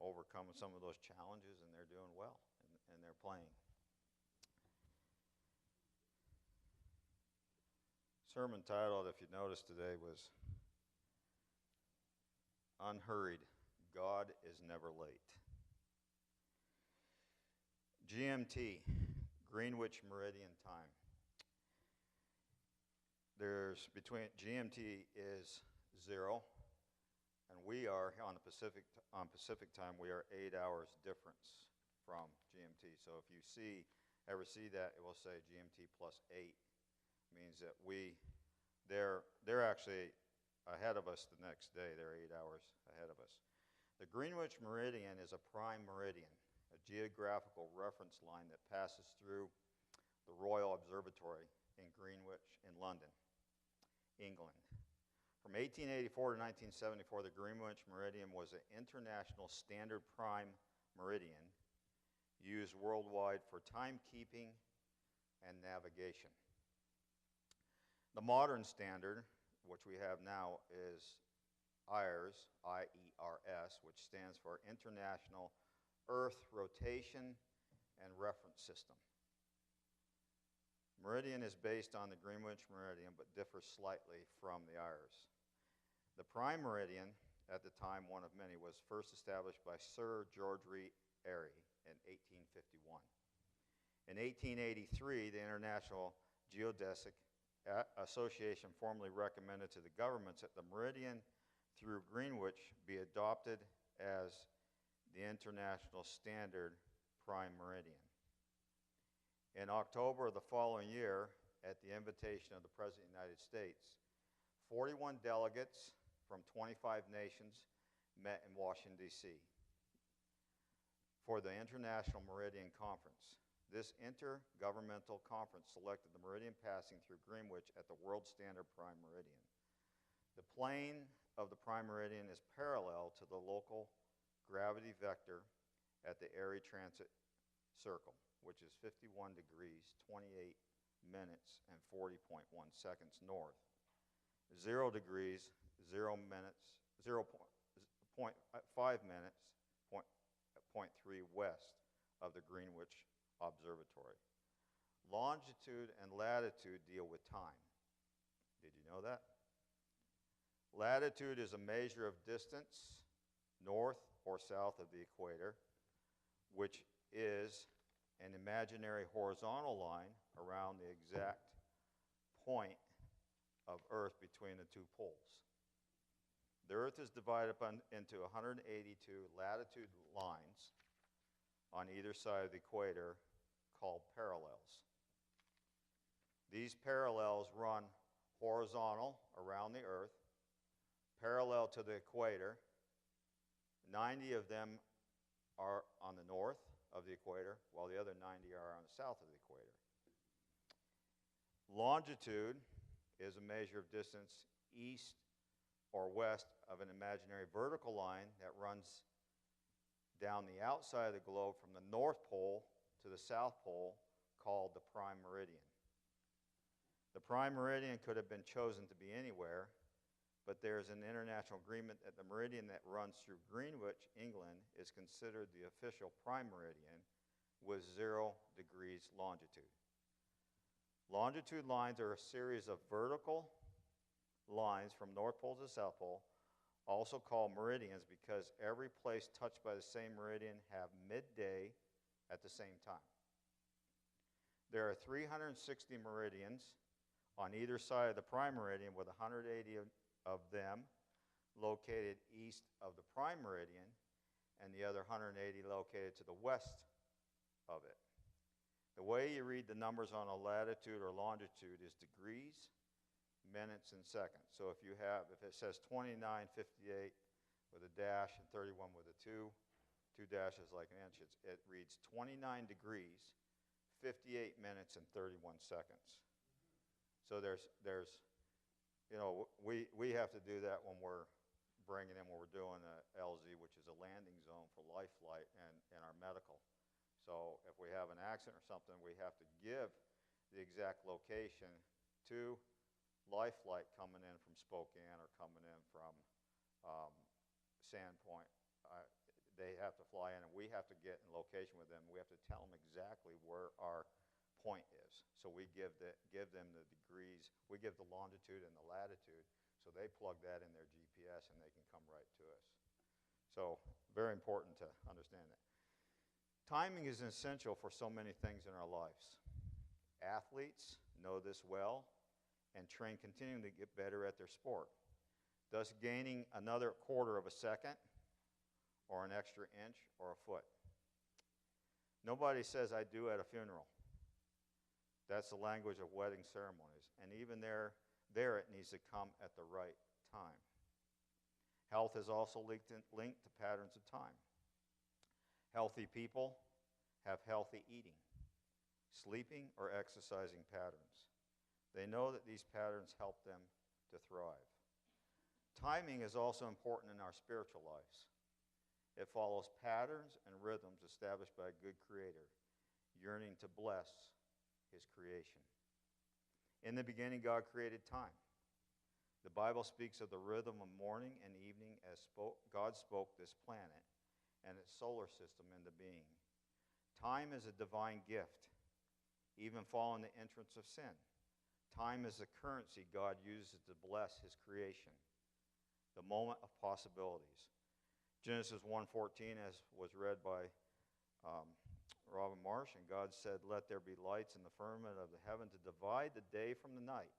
overcoming some of those challenges, and they're doing well, and they're playing. Sermon title, if you noticed today, was Unhurried, God is Never Late. GMT, Greenwich Meridian Time. There's between GMT is 0, and we are on Pacific time. We are 8 hours difference from GMT. So if you ever see that, it will say GMT plus 8. Means that they're actually ahead of us the next day. They're 8 hours ahead of us. The Greenwich Meridian is a prime meridian, a geographical reference line that passes through the Royal Observatory in Greenwich in London, England. From 1884 to 1974, the Greenwich Meridian was an international standard prime meridian used worldwide for timekeeping and navigation. The modern standard, which we have now, is IERS, I-E-R-S, which stands for International Earth Rotation and Reference System. Meridian is based on the Greenwich Meridian, but differs slightly from the IERS. The prime meridian, at the time one of many, was first established by Sir George Airy in 1851. In 1883, the International Geodesic Association formally recommended to the governments that the meridian through Greenwich be adopted as the international standard prime meridian. In October of the following year, at the invitation of the President of the United States, 41 delegates from 25 nations met in Washington, D.C. for the International Meridian Conference. This intergovernmental conference selected the meridian passing through Greenwich at the world standard prime meridian. The plane of the prime meridian is parallel to the local gravity vector at the Airy Transit Circle, which is 51 degrees, 28 minutes, and 40.1 seconds north, 0 degrees, 0 minutes, 0.5 minutes, 0.3 west of the Greenwich Observatory. Longitude and latitude deal with time. Did you know that? Latitude is a measure of distance north or south of the equator, which is an imaginary horizontal line around the exact point of Earth between the two poles. The Earth is divided up into 182 latitude lines on either side of the equator called parallels. These parallels run horizontal around the Earth, parallel to the equator. 90 of them are on the north of the equator, while the other 90 are on the south of the equator. Longitude is a measure of distance east or west of an imaginary vertical line that runs down the outside of the globe from the North Pole to the South Pole, called the prime meridian. The prime meridian could have been chosen to be anywhere, but there is an international agreement that the meridian that runs through Greenwich, England, is considered the official prime meridian with 0 degrees longitude. Longitude lines are a series of vertical lines from North Pole to South Pole, also called meridians because every place touched by the same meridian have midday at the same time. There are 360 meridians on either side of the prime meridian, with 180 of them located east of the prime meridian and the other 180 located to the west of it. The way you read the numbers on a latitude or longitude is degrees, minutes, and seconds. So if it says 29:58 with a dash and 31 with a 2 dashes like an inch, it reads 29 degrees, 58 minutes, and 31 seconds. So we have to do that when we're bringing in, when we're doing a LZ, which is a landing zone for life flight and our medical. So if we have an accident or something, we have to give the exact location to life flight coming in from Spokane or coming in from Sandpoint. they have to fly in, and we have to get in location with them. We have to tell them exactly where our point is. So we give them the degrees. We give the longitude and the latitude, so they plug that in their GPS, and they can come right to us. So very important to understand that. Timing is essential for so many things in our lives. Athletes know this well and train continuing to get better at their sport, thus gaining another quarter of a second or an extra inch or a foot. Nobody says "I do" at a funeral. That's the language of wedding ceremonies. And even there it needs to come at the right time. Health is also linked to patterns of time. Healthy people have healthy eating, sleeping, or exercising patterns. They know that these patterns help them to thrive. Timing is also important in our spiritual lives. It follows patterns and rhythms established by a good creator, yearning to bless his creation. In the beginning, God created time. The Bible speaks of the rhythm of morning and evening as God spoke this planet and its solar system into being. Time is a divine gift, even following the entrance of sin. Time is the currency God uses to bless his creation, the moment of possibilities. Genesis 1:14, as was read by Robin Marsh, and God said, "Let there be lights in the firmament of the heaven to divide the day from the night."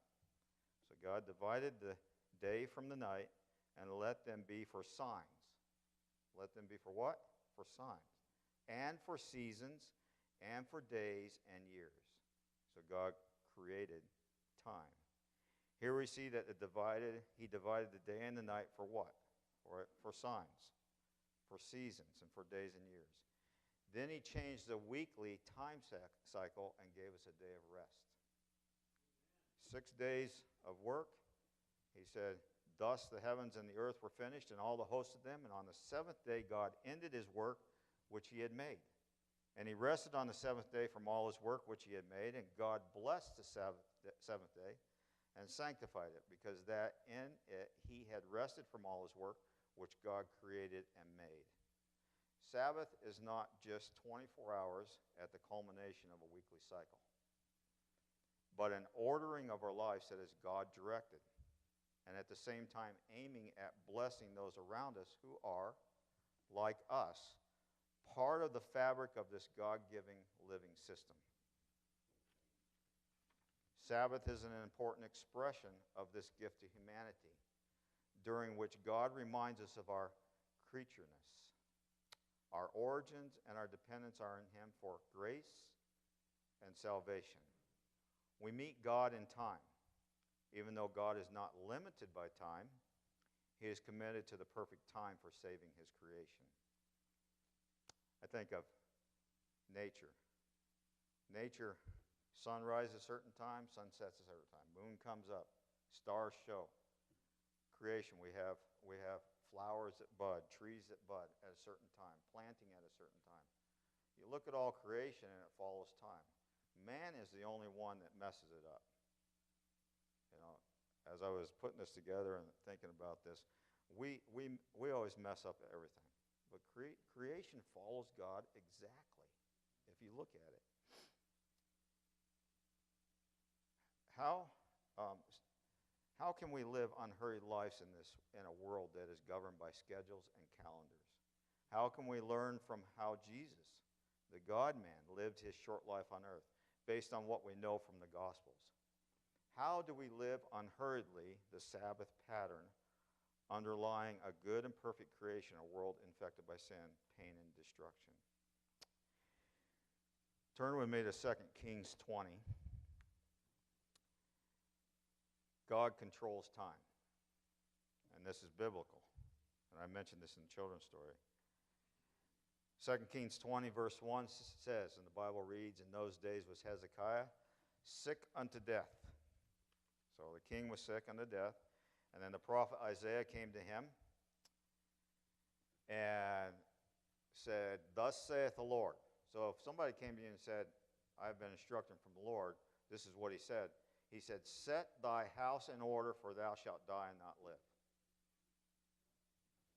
So God divided the day from the night, and let them be for signs. Let them be for what? For signs. And for seasons, and for days and years. So God created time. Here we see that he divided the day and the night for what? For signs, for seasons, and for days and years. Then he changed the weekly time cycle and gave us a day of rest. 6 days of work. He said, "Thus the heavens and the earth were finished, and all the hosts of them. And on the seventh day God ended his work which he had made. And he rested on the seventh day from all his work which he had made. And God blessed the seventh day and sanctified it, because that in it he had rested from all his work which God created and made." Sabbath is not just 24 hours at the culmination of a weekly cycle, but an ordering of our lives that is God directed, and at the same time aiming at blessing those around us who are, like us, part of the fabric of this God-giving living system. Sabbath is an important expression of this gift to humanity, during which God reminds us of our creatureness. Our origins and our dependence are in him for grace and salvation. We meet God in time. Even though God is not limited by time, he is committed to the perfect time for saving his creation. I think of nature. Nature, sun rises a certain time, sun sets a certain time. Moon comes up, stars show. Creation, we have flowers that bud, trees that bud at a certain time, planting at a certain time. You look at all creation and it follows time. Man is the only one that messes it up. You know, as I was putting this together and thinking about this, we always mess up everything. But creation follows God exactly, if you look at it. How can we live unhurried lives in a world that is governed by schedules and calendars? How can we learn from how Jesus, the God-man, lived his short life on earth based on what we know from the Gospels? How do we live unhurriedly the Sabbath pattern underlying a good and perfect creation, a world infected by sin, pain, and destruction? Turn with me to 2 Kings 20. God controls time. And this is biblical. And I mentioned this in the children's story. 2 Kings 20, verse 1 says, and the Bible reads, "In those days was Hezekiah sick unto death." So the king was sick unto death. And then the prophet Isaiah came to him and said, "Thus saith the Lord." So if somebody came to you and said, "I've been instructed from the Lord," this is what he said. He said, "Set thy house in order, for thou shalt die and not live."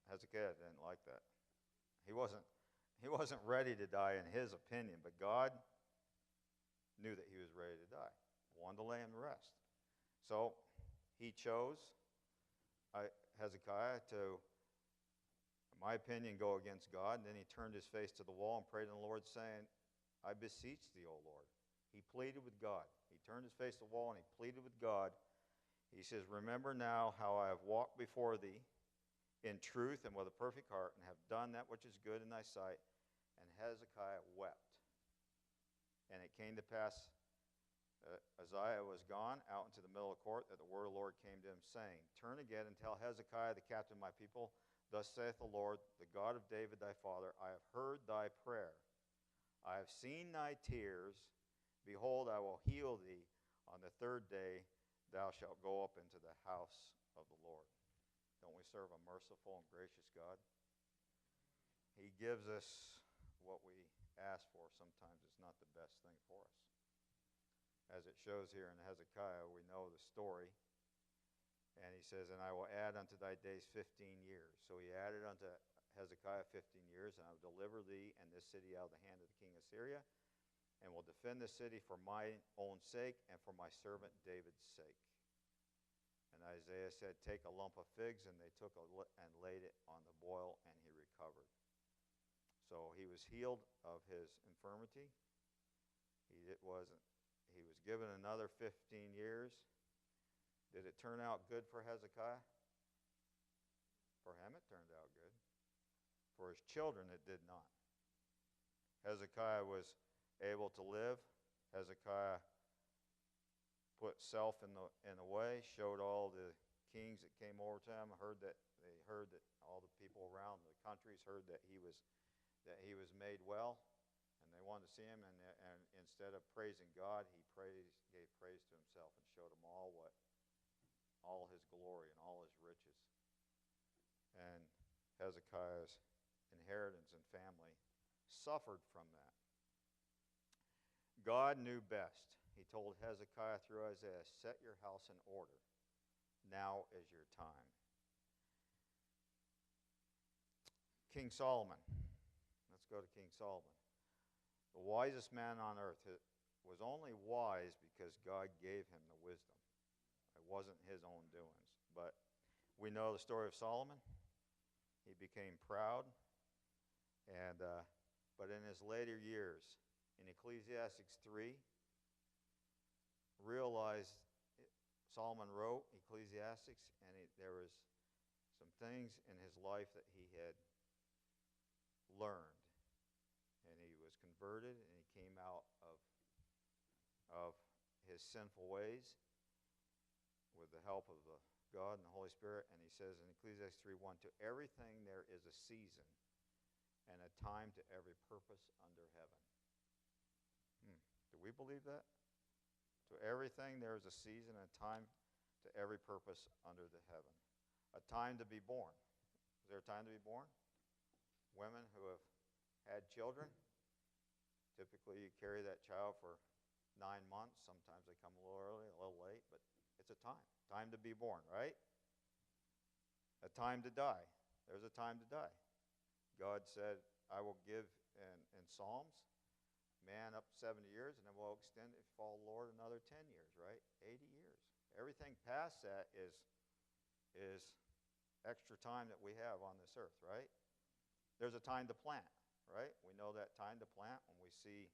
Hezekiah didn't like that. He wasn't ready to die in his opinion, but God knew that he was ready to die. Wanted to lay him to rest. So he chose Hezekiah to, in my opinion, go against God. And then he turned his face to the wall and prayed to the Lord, saying, I beseech thee, O Lord. He pleaded with God. He turned his face to the wall and he pleaded with God. He says, remember now how I have walked before thee in truth and with a perfect heart, and have done that which is good in thy sight. And Hezekiah wept. And it came to pass, Uzziah was gone out into the middle of the court, that the word of the Lord came to him, saying, turn again and tell Hezekiah, the captain of my people, thus saith the Lord, the God of David thy father, I have heard thy prayer. I have seen thy tears. Behold, I will heal thee. On the third day thou shalt go up into the house of the Lord. Don't we serve a merciful and gracious God? He gives us what we ask for. Sometimes it's not the best thing for us. As it shows here in Hezekiah, we know the story. And he says, and I will add unto thy days 15 years. So he added unto Hezekiah 15 years, and I will deliver thee and this city out of the hand of the king of Syria, and will defend this city for my own sake and for my servant David's sake. And Isaiah said, take a lump of figs, and they took and laid it on the boil, and he recovered. So he was healed of his infirmity. He was given another 15 years. Did it turn out good for Hezekiah? For him, it turned out good. For his children, it did not. Hezekiah was able to live. Hezekiah put self in the way, showed all the kings that came over to him, heard that all the people around the countries heard that he was made well, and they wanted to see him. And instead of praising God, he gave praise to himself and showed them all his glory and all his riches. And Hezekiah's inheritance and family suffered from that. God knew best. He told Hezekiah through Isaiah, set your house in order. Now is your time. King Solomon. Let's go to King Solomon. The wisest man on earth was only wise because God gave him the wisdom. It wasn't his own doings. But we know the story of Solomon. He became proud. But in his later years, in Ecclesiastes 3, Solomon wrote Ecclesiastes, and there was some things in his life that he had learned. And he was converted, and he came out of his sinful ways with the help of God and the Holy Spirit. And he says in Ecclesiastes 3:1, to everything there is a season and a time to every purpose under heaven. Do we believe that? To everything there is a season and a time to every purpose under the heaven. A time to be born. Is there a time to be born? Women who have had children, typically you carry that child for 9 months. Sometimes they come a little early, a little late, but it's a time. Time to be born, right? A time to die. There's a time to die. God said, I will give in Psalms, man up 70 years, and then we'll extend it, follow the Lord, another 10 years, right? 80 years. Everything past that is extra time that we have on this earth, right? There's a time to plant, right? We know that time to plant when we see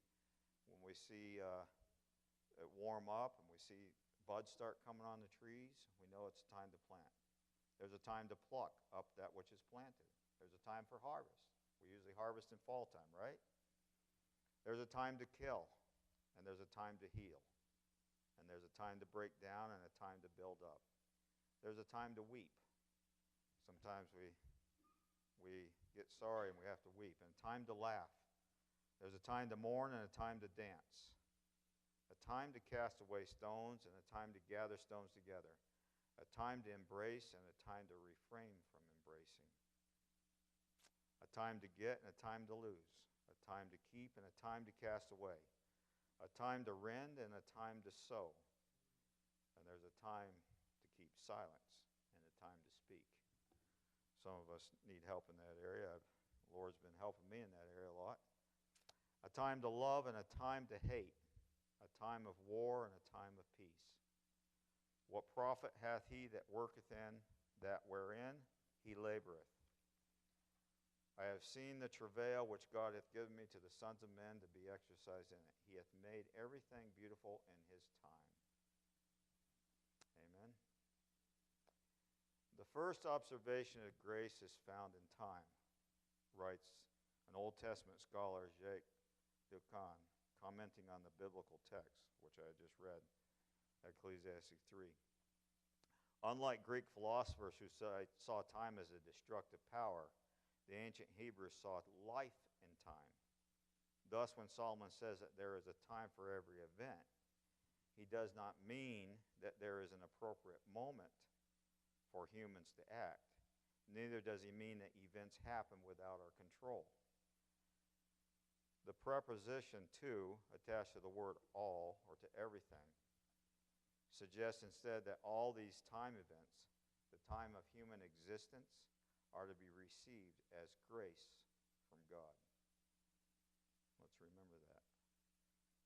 it warm up and we see buds start coming on the trees. We know it's time to plant. There's a time to pluck up that which is planted. There's a time for harvest. We usually harvest in fall time, right? There's a time to kill, and there's a time to heal. And there's a time to break down and a time to build up. There's a time to weep. Sometimes we get sorry and we have to weep. And a time to laugh. There's a time to mourn and a time to dance. A time to cast away stones and a time to gather stones together. A time to embrace and a time to refrain from embracing. A time to get and a time to lose. A time to keep and a time to cast away. A time to rend and a time to sow. And there's a time to keep silence and a time to speak. Some of us need help in that area. The Lord's been helping me in that area a lot. A time to love and a time to hate. A time of war and a time of peace. What profit hath he that worketh in that wherein he laboreth? I have seen the travail which God hath given me to the sons of men to be exercised in it. He hath made everything beautiful in his time. Amen. The first observation of grace is found in time, writes an Old Testament scholar, Jacques Ducan, commenting on the biblical text, which I just read, Ecclesiastes 3. Unlike Greek philosophers who saw time as a destructive power, the ancient Hebrews saw life in time. Thus, when Solomon says that there is a time for every event, he does not mean that there is an appropriate moment for humans to act. Neither does he mean that events happen without our control. The preposition to, attached to the word all, or to everything, suggests instead that all these time events, the time of human existence, are to be received as grace from God. Let's remember that.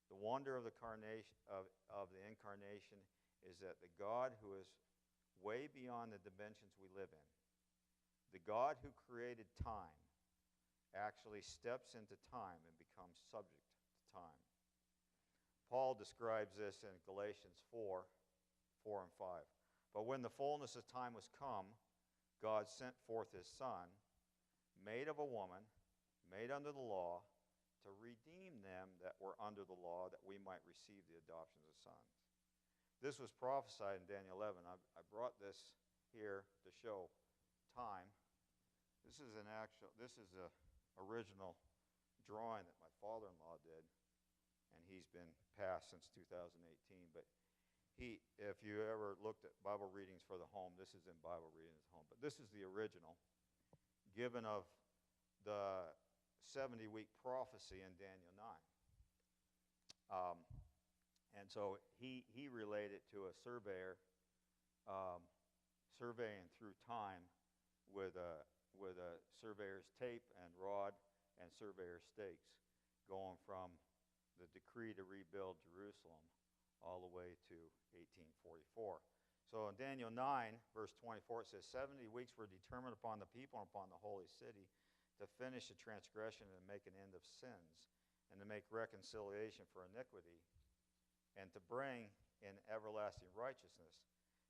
The wonder of the incarnation is that the God who is way beyond the dimensions we live in, the God who created time, actually steps into time and becomes subject to time. Paul describes this in Galatians 4 and 5. But when the fullness of time was come, God sent forth his Son, made of a woman, made under the law, to redeem them that were under the law, that we might receive the adoption as sons. This was prophesied in Daniel 11. I brought this here to show time. This is an original drawing that my father-in-law did, and he's been passed since 2018. But if you ever looked at Bible readings for the home, this is in Bible readings at home. But this is the original, given of the 70-week prophecy in Daniel 9. And so he related to a surveyor surveying through time with a surveyor's tape and rod and surveyor's stakes, going from the decree to rebuild Jerusalem all the way to 1844. So in Daniel 9, verse 24, it says, 70 weeks were determined upon the people and upon the holy city to finish the transgression and make an end of sins, and to make reconciliation for iniquity, and to bring in everlasting righteousness,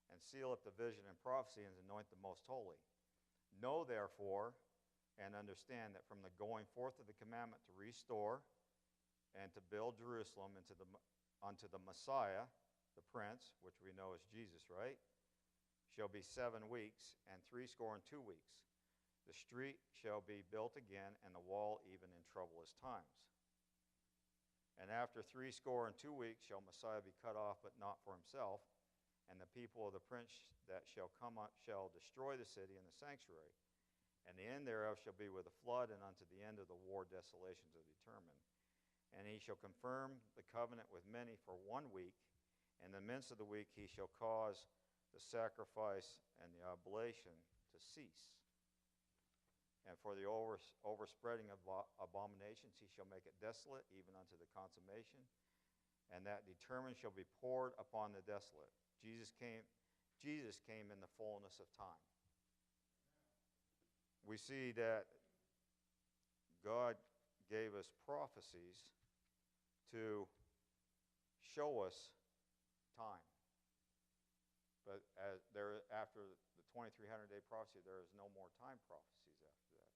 and seal up the vision and prophecy, and anoint the most holy. Know therefore, and understand that from the going forth of the commandment to restore and to build Jerusalem unto the Messiah, the Prince, which we know as Jesus, right, shall be 7 weeks, and 62 weeks. The street shall be built again, and the wall even in troublous times. And after 62 weeks shall Messiah be cut off, but not for himself, and the people of the prince that shall come up shall destroy the city and the sanctuary. And the end thereof shall be with a flood, and unto the end of the war desolations are determined. And he shall confirm the covenant with many for 1 week. In the midst of the week he shall cause the sacrifice and the oblation to cease. And for the overspreading of abominations he shall make it desolate, even unto the consummation. And that determined shall be poured upon the desolate. Jesus came in the fullness of time. We see that God gave us prophecies to show us time. But after the 2300-day prophecy, there is no more time prophecies after that.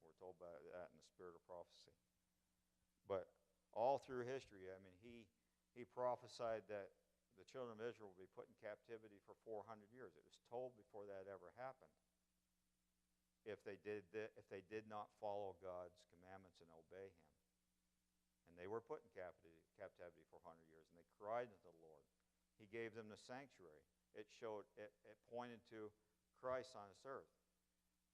We're told by that in the spirit of prophecy. But all through history, I mean, he prophesied that the children of Israel would be put in captivity for 400 years. It was told before that ever happened. If they did not follow God's commandments and obey him. And they were put in captivity for 100 years, and they cried unto the Lord. He gave them the sanctuary. It pointed to Christ on this earth.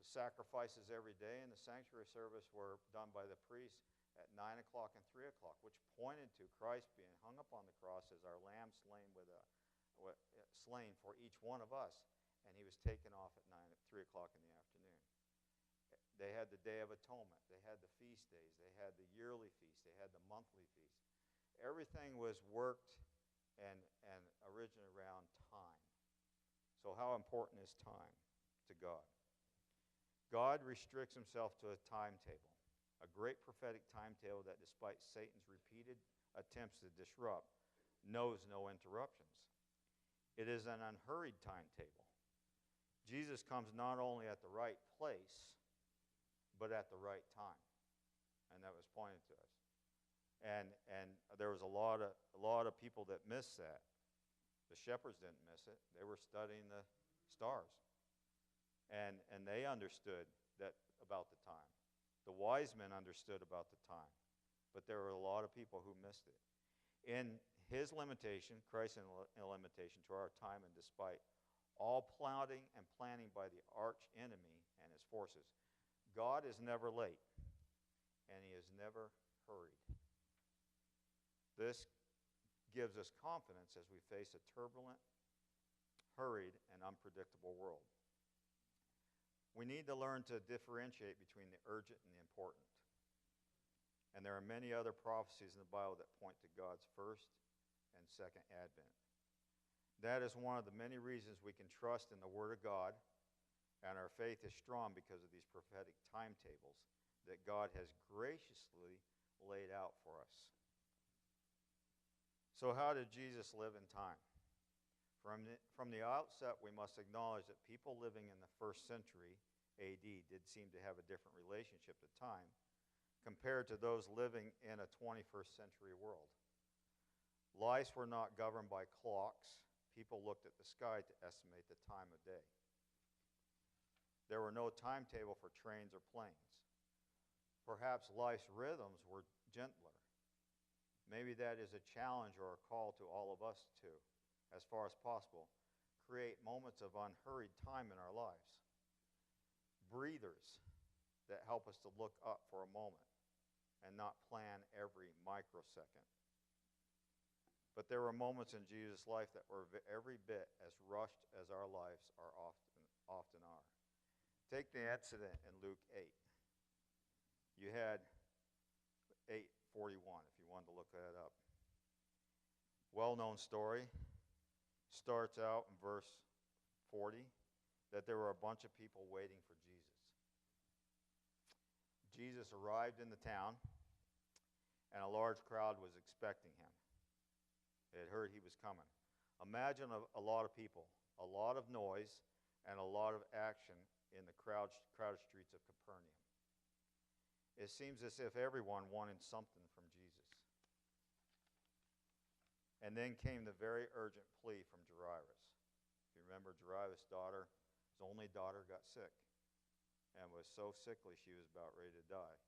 The sacrifices every day in the sanctuary service were done by the priest at 9 o'clock and 3 o'clock, which pointed to Christ being hung up on the cross as our lamb slain for each one of us, and he was taken off at 3 o'clock in the afternoon. They had the Day of Atonement. They had the feast days. They had the yearly feast. They had the monthly feast. Everything was worked and originally around time. So how important is time to God? God restricts himself to a timetable, a great prophetic timetable that, despite Satan's repeated attempts to disrupt, knows no interruptions. It is an unhurried timetable. Jesus comes not only at the right place, but at the right time. And that was pointed to us. And there was a lot of people that missed that. The shepherds didn't miss it. They were studying the stars. And they understood that about the time. The wise men understood about the time. But there were a lot of people who missed it. In his limitation, Christ's limitation to our time, and despite all plotting and planning by the arch enemy and his forces, God is never late, and he is never hurried. This gives us confidence as we face a turbulent, hurried, and unpredictable world. We need to learn to differentiate between the urgent and the important. And there are many other prophecies in the Bible that point to God's first and second advent. That is one of the many reasons we can trust in the Word of God, and our faith is strong because of these prophetic timetables that God has graciously laid out for us. So how did Jesus live in time? From the outset, we must acknowledge that people living in the 1st century AD did seem to have a different relationship to time compared to those living in a 21st century world. Lives were not governed by clocks. People looked at the sky to estimate the time of day. There were no timetable for trains or planes. Perhaps life's rhythms were gentler. Maybe that is a challenge or a call to all of us to, as far as possible, create moments of unhurried time in our lives. Breathers that help us to look up for a moment and not plan every microsecond. But there were moments in Jesus' life that were every bit as rushed as our lives are often are. Take the incident in Luke 8. You had 8:41, if you wanted to look that up. Well-known story. Starts out in verse 40 that there were a bunch of people waiting for Jesus. Jesus arrived in the town, and a large crowd was expecting him. They had heard he was coming. Imagine a lot of people, a lot of noise, and a lot of action in the crowded streets of Capernaum. It seems as if everyone wanted something from Jesus. And then came the very urgent plea from Jairus. If you remember, Jairus' daughter, his only daughter, got sick and was so sickly she was about ready to die.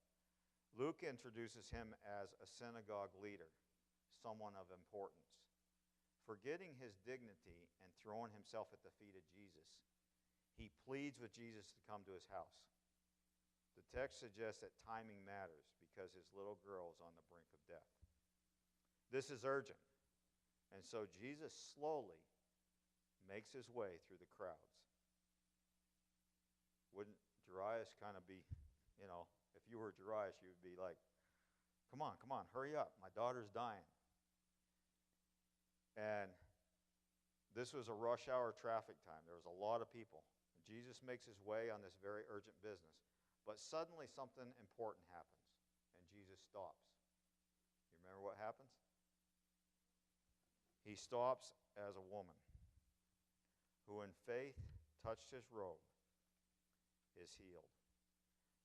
Luke introduces him as a synagogue leader, someone of importance. Forgetting his dignity and throwing himself at the feet of Jesus, he pleads with Jesus to come to his house. The text suggests that timing matters because his little girl is on the brink of death. This is urgent. And so Jesus slowly makes his way through the crowds. Wouldn't Jairus kind of be, if you were Jairus, you would be like, come on, hurry up. My daughter's dying. And this was a rush hour traffic time. There was a lot of people. Jesus makes his way on this very urgent business. But suddenly something important happens, and Jesus stops. You remember what happens? He stops as a woman who in faith touched his robe, is healed.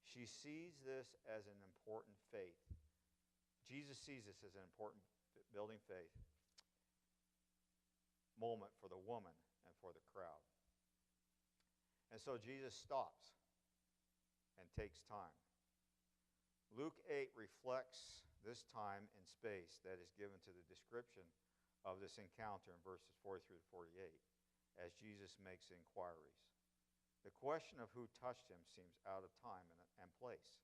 She sees this as an important faith. Jesus sees this as an important building faith moment for the woman and for the crowd. And so Jesus stops and takes time. Luke 8 reflects this time and space that is given to the description of this encounter in verses 43 to 48 as Jesus makes inquiries. The question of who touched him seems out of time and place,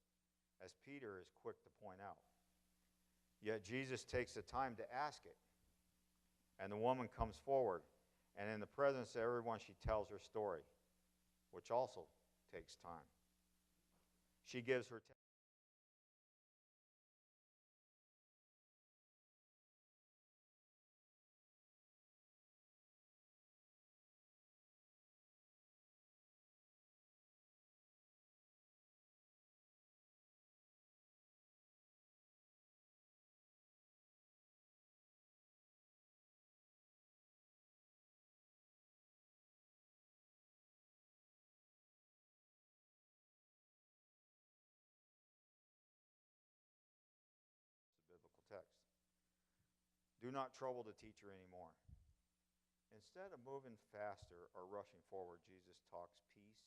as Peter is quick to point out. Yet Jesus takes the time to ask it. And the woman comes forward, and in the presence of everyone, she tells her story, which also takes time. She gives her biblical text. Do not trouble the teacher anymore. Instead of moving faster or rushing forward, Jesus talks peace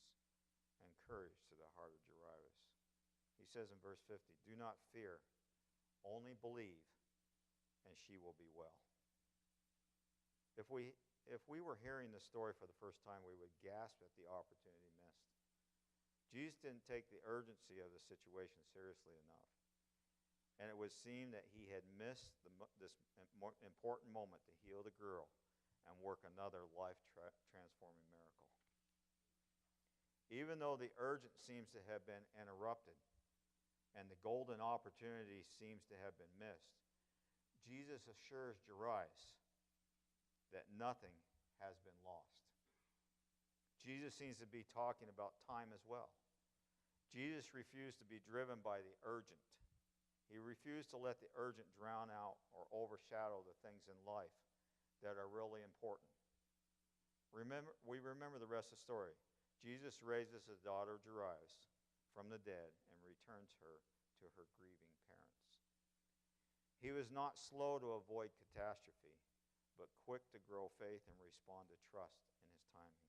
and courage to the heart of Jairus. He says in verse 50, do not fear, only believe, and she will be well. If we were hearing this story for the first time, we would gasp at the opportunity missed. Jesus didn't take the urgency of the situation seriously enough. And it would seem that he had missed this important moment to heal the girl and work another life-transforming miracle. Even though the urgent seems to have been interrupted and the golden opportunity seems to have been missed, Jesus assures Jairus that nothing has been lost. Jesus seems to be talking about time as well. Jesus refused to be driven by the urgent. He refused to let the urgent drown out or overshadow the things in life that are really important. We remember the rest of the story. Jesus raises his daughter Jairus from the dead and returns her to her grieving parents. He was not slow to avoid catastrophe, but quick to grow faith and respond to trust in his timing.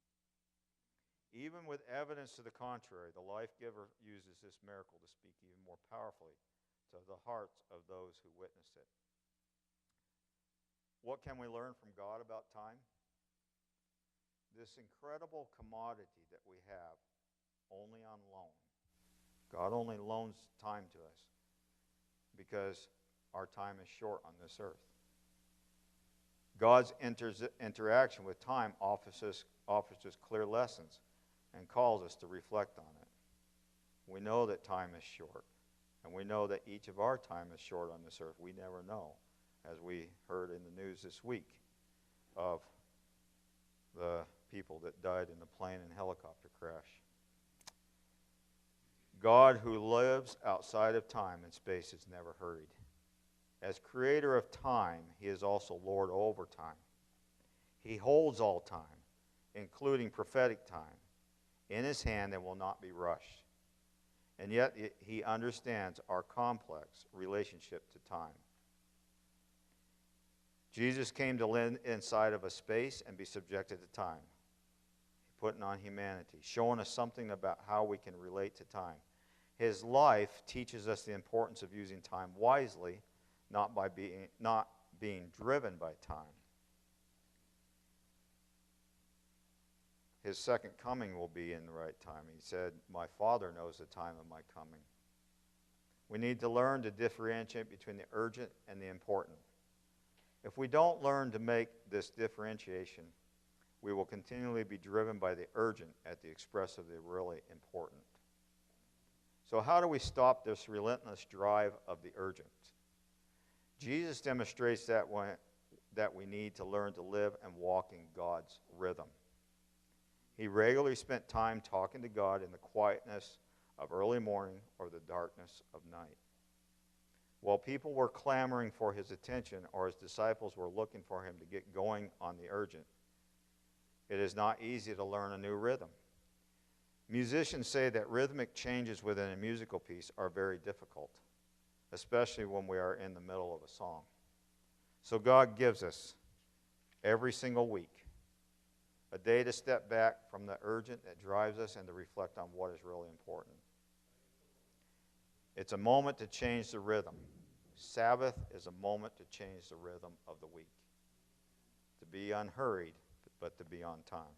Even with evidence to the contrary, the life giver uses this miracle to speak even more powerfully to the hearts of those who witnessed it. What can we learn from God about time? This incredible commodity that we have only on loan. God only loans time to us because our time is short on this earth. God's interaction with time offers us clear lessons and calls us to reflect on it. We know that time is short, and we know that each of our time is short on this earth. We never know, as we heard in the news this week of the people that died in the plane and helicopter crash. God, who lives outside of time and space, is never hurried. As creator of time, he is also Lord over time. He holds all time, including prophetic time, in his hand and will not be rushed. And yet he understands our complex relationship to time. Jesus came to live inside of a space and be subjected to time, putting on humanity, showing us something about how we can relate to time. His life teaches us the importance of using time wisely, not being driven by time. His second coming will be in the right time. He said, my Father knows the time of my coming. We need to learn to differentiate between the urgent and the important. If we don't learn to make this differentiation, we will continually be driven by the urgent at the expense of the really important. So how do we stop this relentless drive of the urgent? Jesus demonstrates that we need to learn to live and walk in God's rhythm. He regularly spent time talking to God in the quietness of early morning or the darkness of night. While people were clamoring for his attention or his disciples were looking for him to get going on the urgent, it is not easy to learn a new rhythm. Musicians say that rhythmic changes within a musical piece are very difficult, especially when we are in the middle of a song. So God gives us every single week a day to step back from the urgent that drives us and to reflect on what is really important. It's a moment to change the rhythm. Sabbath is a moment to change the rhythm of the week. To be unhurried, but to be on time.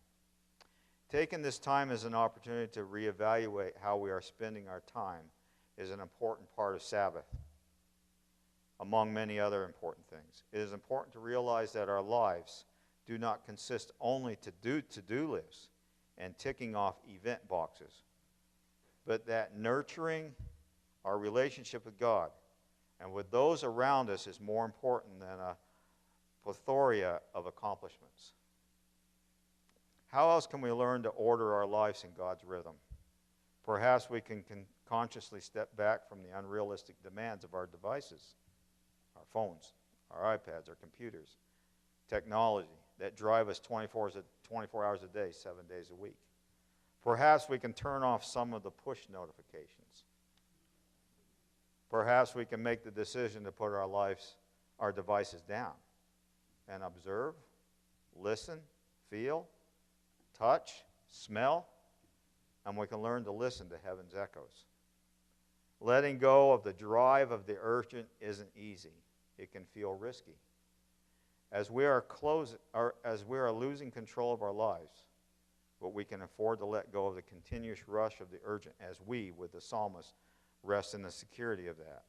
Taking this time as an opportunity to reevaluate how we are spending our time is an important part of Sabbath, among many other important things. It is important to realize that our lives do not consist only to-do lists and ticking off event boxes. but that nurturing our relationship with God and with those around us is more important than a plethora of accomplishments. How else can we learn to order our lives in God's rhythm? Perhaps we can consciously step back from the unrealistic demands of our devices, our phones, our iPads, our computers, technology that drive us 24 hours a day, 7 days a week. Perhaps we can turn off some of the push notifications. Perhaps we can make the decision to put our devices down and observe, listen, feel, touch, smell, and we can learn to listen to heaven's echoes. Letting go of the drive of the urgent isn't easy. It can feel risky. As we are losing control of our lives, but we can afford to let go of the continuous rush of the urgent as we, with the psalmist, rest in the security of that.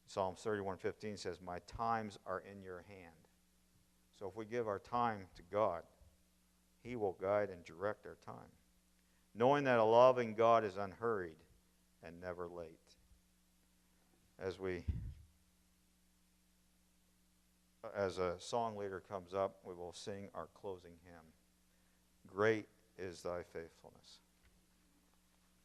Psalm 31:15 says, "My times are in your hand." So if we give our time to God, He will guide and direct our time, knowing that a loving God is unhurried and never late. As a song leader comes up, we will sing our closing hymn. Great is thy faithfulness.